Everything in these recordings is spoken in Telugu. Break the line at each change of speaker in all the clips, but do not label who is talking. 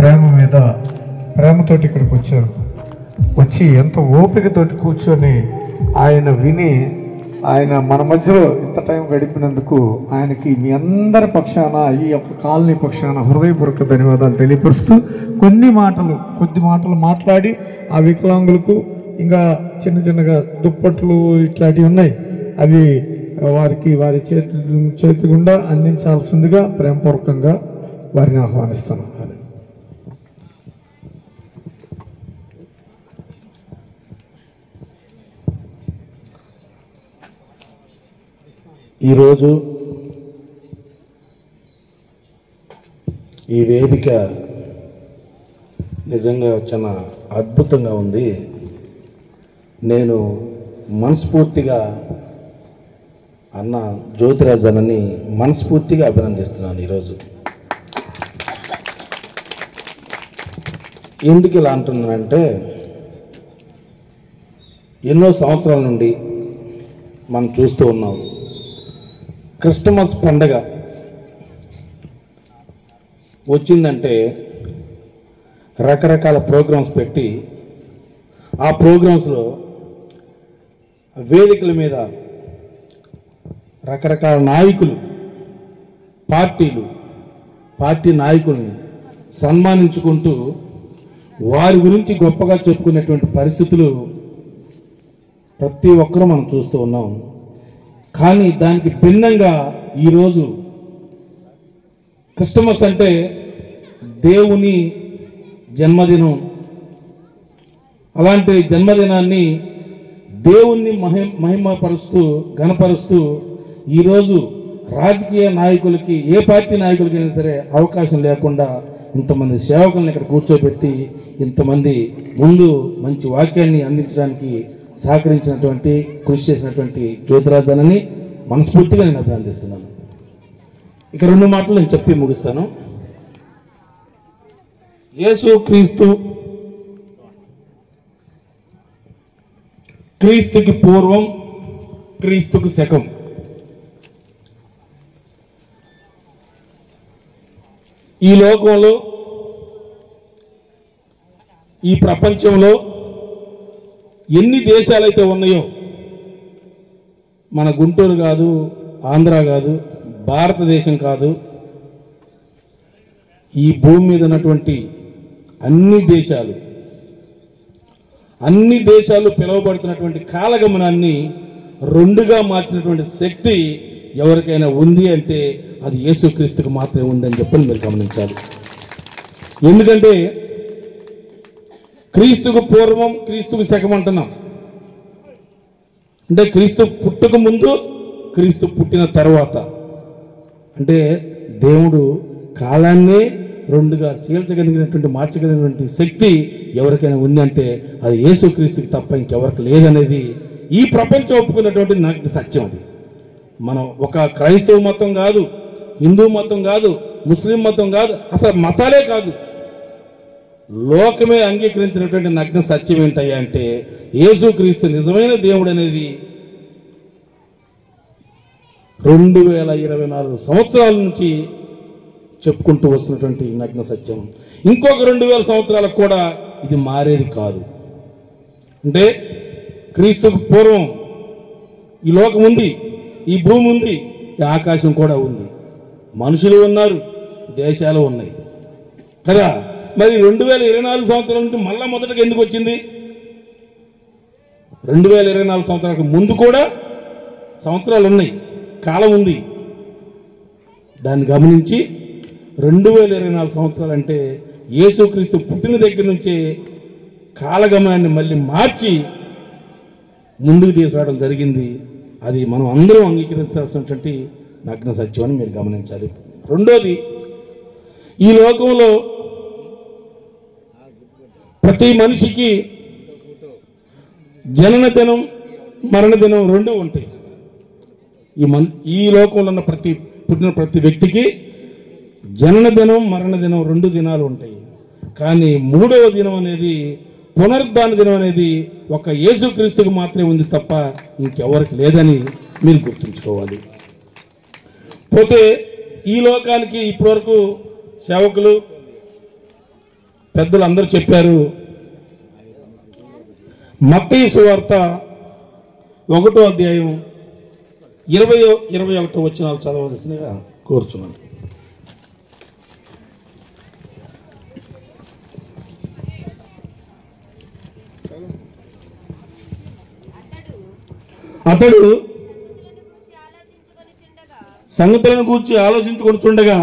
ప్రేమ మీద ప్రేమతోటి ఇక్కడికి వచ్చారు. వచ్చి ఎంత ఓపికతోటి కూర్చొని ఆయన విని ఆయన మన మధ్యలో ఇంత టైం గడిపినందుకు ఆయనకి మీ అందరి పక్షాన ఈ యొక్క కాలనీ పక్షాన హృదయపూర్వక ధన్యవాదాలు తెలియపరుస్తూ కొద్ది మాటలు మాట్లాడి ఆ వికలాంగులకు ఇంకా చిన్నగా దుప్పట్లు ఇట్లాంటివి ఉన్నాయి, అవి వారికి వారి చేతి గుండా అందించాల్సిందిగా ప్రేమపూర్వకంగా వారిని ఆహ్వానిస్తున్నాను.
ఈరోజు ఈ వేదిక నిజంగా చాలా అద్భుతంగా ఉంది. నేను మనస్ఫూర్తిగా అన్న జ్యోతిరాజ్ అన్నని మనస్ఫూర్తిగా అభినందిస్తున్నాను. ఈరోజు ఎందుకు ఇలా అంటున్నానంటే, ఎన్నో సంవత్సరాల నుండి మనం చూస్తూ ఉన్నాం. క్రిస్టమస్ పండగ వచ్చిందంటే రకరకాల ప్రోగ్రామ్స్ పెట్టి ఆ ప్రోగ్రామ్స్లో వేదికల మీద రకరకాల నాయకులు పార్టీ నాయకుల్ని సన్మానించుకుంటూ వారి గురించి గొప్పగా చెప్పుకునేటువంటి పరిస్థితులు ప్రతి ఒక్కరూ మనం చూస్తూ ఉన్నాం. కానీ దానికి భిన్నంగా ఈరోజు క్రిస్టమస్ అంటే దేవుని జన్మదినం. అలాంటి జన్మదినాన్ని దేవుణ్ణి మహిమపరుస్తూ ఘనపరుస్తూ ఈరోజు రాజకీయ నాయకులకి, ఏ పార్టీ నాయకులకైనా సరే అవకాశం లేకుండా ఇంతమంది సేవకులను ఇక్కడ కూర్చోబెట్టి ఇంతమంది ముందు మంచి వాక్యాన్ని అందించడానికి సహకరించినటువంటి, కృషి చేసినటువంటి జ్యోతిరాజ్ అన్నని మనస్ఫూర్తిగా నేను అభినందిస్తున్నాను. ఇక 2 మాటలు నేను చెప్పి ముగిస్తాను. యేసు క్రీస్తుకి పూర్వం, క్రీస్తుకు శకం. ఈ లోకంలో, ఈ ప్రపంచంలో ఎన్ని దేశాలైతే ఉన్నాయో, మన గుంటూరు కాదు, ఆంధ్ర కాదు, భారతదేశం కాదు, ఈ భూమి మీద ఉన్నటువంటి అన్ని దేశాలు పిలువబడుతున్నటువంటి కాలగమనాన్ని 2గా మార్చినటువంటి శక్తి ఎవరికైనా ఉంది అంటే అది యేసుక్రీస్తుకు మాత్రమే ఉందని చెప్పని మీరు గమనించాలి. ఎందుకంటే క్రీస్తుకు పూర్వం, క్రీస్తుకు శకం అంటున్నాం అంటే క్రీస్తు పుట్టక ముందు, క్రీస్తు పుట్టిన తర్వాత. అంటే దేవుడు కాలాన్నే 2గా చీల్చగలిగినటువంటి, మార్చగలిగినటువంటి శక్తి ఎవరికైనా ఉందంటే అది యేసుక్రీస్తుకి తప్ప ఇంకెవరికి లేదనేది ఈ ప్రపంచం ఒప్పుకున్నటువంటి నాకు సత్యం. అది మనం ఒక క్రైస్తవ మతం కాదు, హిందూ మతం కాదు, ముస్లిం మతం కాదు, అసలు మతాలే కాదు, లోకమే అంగీకరించినటువంటి నగ్న సత్యం ఏంటయ్యా అంటే యేసుక్రీస్తు నిజమైన దేవుడు అనేది 2024 సంవత్సరాల నుంచి చెప్పుకుంటూ వస్తున్నటువంటి నగ్న సత్యం. ఇంకొక 2000 సంవత్సరాలకు కూడా ఇది మారేది కాదు. అంటే క్రీస్తుకు పూర్వం ఈ లోకం ఉంది, ఈ భూమి ఉంది, ఈ ఆకాశం కూడా ఉంది, మనుషులు ఉన్నారు, దేశాలు ఉన్నాయి కదా. మరి 2024 సంవత్సరాల నుంచి మళ్ళా మొదటగా ఎందుకు వచ్చింది? 2024 సంవత్సరాలకు ముందు కూడా సంవత్సరాలు ఉన్నాయి, కాలం ఉంది. దాన్ని గమనించి 2024 సంవత్సరాలు అంటే యేసుక్రీస్తు పుట్టిన దగ్గర నుంచే కాలగమనాన్ని మళ్ళీ మార్చి ముందుకు తీసుకురావడం జరిగింది. అది మనం అందరం అంగీకరించాల్సినటువంటి నగ్న సత్యం అని మీరు గమనించాలి. రెండోది, ఈ లోకంలో ప్రతి మనిషికి జనన దినం, మరణ దినం 2 ఉంటాయి. ఈ లోకంలో ఉన్న పుట్టిన ప్రతి వ్యక్తికి జనన దినం, మరణ దినం 2 దినాలు ఉంటాయి. కానీ 3వ దినం అనేది, పునరుద్ధాన దినం అనేది ఒక యేసుక్రీస్తుకు మాత్రమే ఉంది తప్ప ఇంకెవరికి లేదని మీరు గుర్తుంచుకోవాలి. పోతే ఈ లోకానికి ఇప్పటివరకు సేవకులు పెద్దలు అందరూ చెప్పారు. మత్తయి సువార్త 1వ అధ్యాయం 20-21 వచనాలు చదవవలసిందిగా కోరుచున్నాను. అతడు సంగతులను గూర్చి ఆలోచించుకొనుచుండగా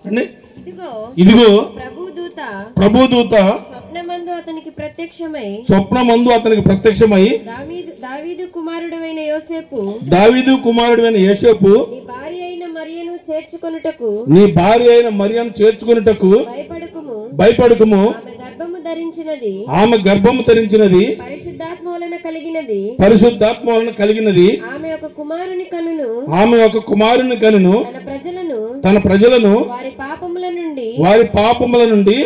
అండి ఇదిగో ప్రభుదూత స్వప్నమందు అతనికి ప్రత్యక్షమై దావీదు కుమారుడైన యోసేపు నీ భార్య అయిన మరియను చేర్చుకొనుటకు భయపడకుము ఆమె గర్భము ధరించినది పరిశుద్ధాత్మ వలన కలిగినది ఆమె ఒక కుమారుని కనును తన ప్రజలను వారి పాపముల నుండి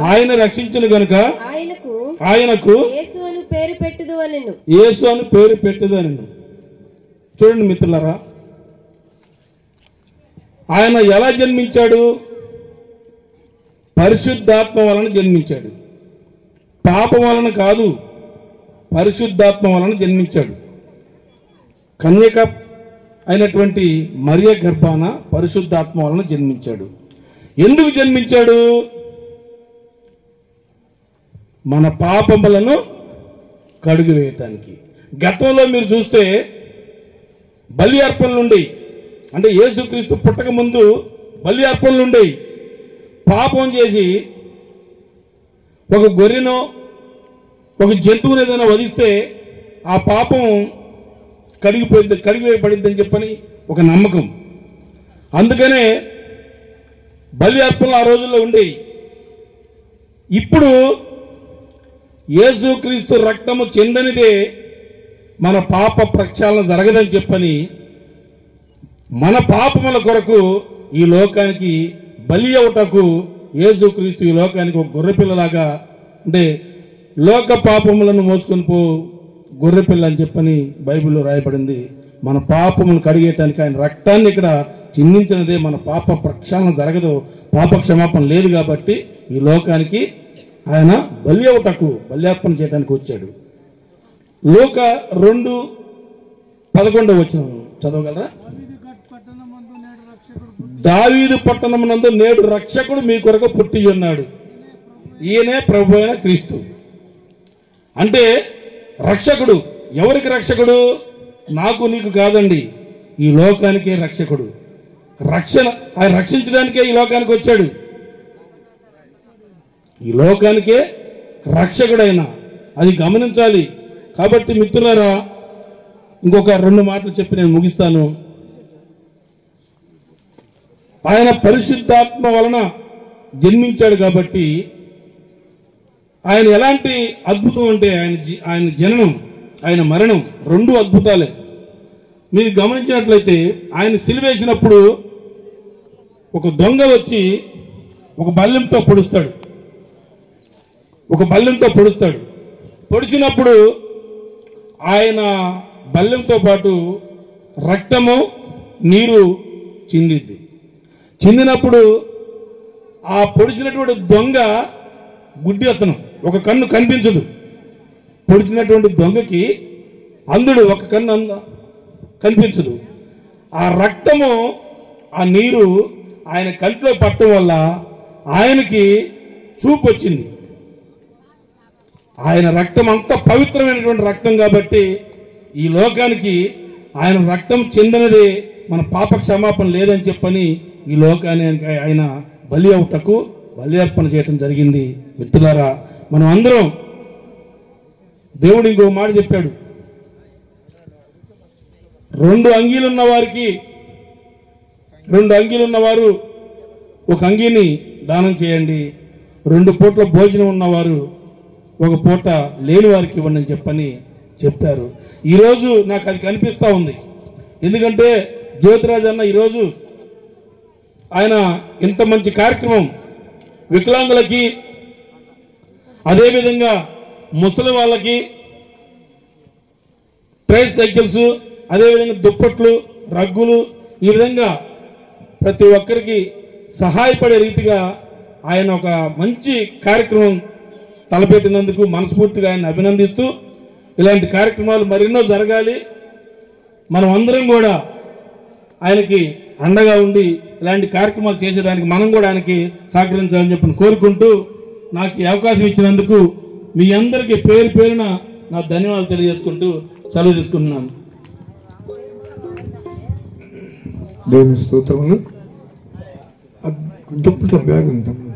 ఆయన రక్షించును గనుక ఆయనకు యేసు అని పేరు పెట్టుదు అనెను. చూడండి మిత్రులారా, ఆయన ఎలా జన్మించాడు? పరిశుద్ధాత్మ వలన జన్మించాడు. పాపం వలన కాదు, పరిశుద్ధాత్మ వలన జన్మించాడు. కన్యక అయినటువంటి మరియ గర్భాన పరిశుద్ధాత్మ వలన జన్మించాడు. ఎందుకు జన్మించాడు? మన పాపములను కడుగు వేయటానికి. గతంలో మీరు చూస్తే బలి అర్పణలు ఉండేవి. అంటే యేసుక్రీస్తు పుట్టక ముందు బలి అర్పణలు ఉండేవి. పాపం చేసి ఒక గొర్రెనో ఒక జంతువుని ఏదైనా వధిస్తే ఆ పాపం కడిగివేయబడిద్దని చెప్పని ఒక నమ్మకం. అందుకనే బలి అర్పణలు ఆ రోజుల్లో ఉండేవి. ఇప్పుడు యేసుక్రీస్తు రక్తము చెందనిదే మన పాప ప్రక్షాళన జరగదని చెప్పని మన పాపముల కొరకు ఈ లోకానికి బలి అవుటకు యేసుక్రీస్తు ఈ లోకానికి ఒక గొర్రెపిల్లలాగా, అంటే లోక పాపములను మోసుకొని పో గొర్రెపిల్ల అని చెప్పని బైబిల్లో రాయబడింది. మన పాపములను కడిగేయటానికి ఆయన రక్తాన్ని ఇక్కడ చిందించినదే. మన పాప ప్రక్షాళన జరగదు, పాప క్షమాపణ లేదు కాబట్టి ఈ లోకానికి ఆయన బలి అవుటకు బల్యార్పణ చేయడానికి వచ్చాడు. లూకా 2:11 వచనం చదవగలరా? దావీదు పట్టణమునందు నేడు రక్షకుడు మీ కొరకు పుట్టి ఉన్నాడు, ఈయనే ప్రభు అయిన క్రీస్తు. అంటే రక్షకుడు ఎవరికి రక్షకుడు? నాకు నీకు కాదండి, ఈ లోకానికే రక్షకుడు. ఆయన రక్షించడానికే ఈ లోకానికి వచ్చాడు. ఈ లోకానికే రక్షకుడైన, అది గమనించాలి. కాబట్టి మిత్రులారా, ఇంకొక 2 మాటలు చెప్పి నేను ముగిస్తాను. ఆయన పరిశుద్ధాత్మ వలన జన్మించాడు కాబట్టి ఆయన ఎలాంటి అద్భుతం అంటే ఆయన జననం, ఆయన మరణం 2 అద్భుతాలే. మీరు గమనించినట్లయితే ఆయన సిలువేసినప్పుడు ఒక దొంగ వచ్చి ఒక బల్లెంతో పొడుస్తాడు. పొడిచినప్పుడు ఆయన బల్లెంతో పాటు రక్తము నీరు చిందినప్పుడు ఆ పొడిచినటువంటి దొంగ గుడ్డి అతను, ఒక కన్ను కనిపించదు. పొడిచినటువంటి దొంగకి అంధుడు, ఒక కన్ను కనిపించదు. ఆ రక్తము ఆ నీరు ఆయన కంట్లో పట్టడం వల్ల ఆయనకి చూపు వచ్చింది. ఆయన రక్తం అంత పవిత్రమైనటువంటి రక్తం కాబట్టి ఈ లోకానికి ఆయన రక్తం చెందినదే, మన పాప క్షమాపణ లేదని చెప్పని ఈ లోకానికి ఆయన బలి అవుటకు బలి అర్పణ చేయటం జరిగింది. మిత్రులారా, మనం అందరం, దేవుడు ఇంకో మాట చెప్పాడు, 2 అంగీలున్న వారికి 2 అంగీలున్నవారు ఒక అంగీని దానం చేయండి, 2 పూట్ల భోజనం ఉన్నవారు 1 పూట లేని వారికి ఇవ్వండి అని చెప్పని చెప్తారు. ఈరోజు నాకు అది కనిపిస్తూ ఉంది. ఎందుకంటే జ్యోతిరాజ్ అన్న ఈరోజు ఆయన ఇంత మంచి కార్యక్రమం వికలాంగులకి, అదేవిధంగా ముసలి వాళ్ళకి ట్రైల్ సైకిల్స్, అదేవిధంగా దుప్పట్లు, రగ్గులు, ఈ విధంగా ప్రతి ఒక్కరికి సహాయపడే రీతిగా ఆయన ఒక మంచి కార్యక్రమం తలపెట్టినందుకు మనస్ఫూర్తిగా ఆయన అభినందిస్తూ ఇలాంటి కార్యక్రమాలు మరెన్నో జరగాలి, మనం అందరం కూడా ఆయనకి అండగా ఉండి ఇలాంటి కార్యక్రమాలు చేసేదానికి మనం కూడా ఆయనకి సహకరించాలని చెప్పి కోరుకుంటూ నాకు ఈ అవకాశం ఇచ్చినందుకు మీ అందరికీ పేరు పేరున నా ధన్యవాదాలు తెలియజేసుకుంటూ సెలవు తీసుకుంటున్నాను.
దేవుని స్తోత్రములు. దుప్పట్లో బ్యాగ్ ఉంది.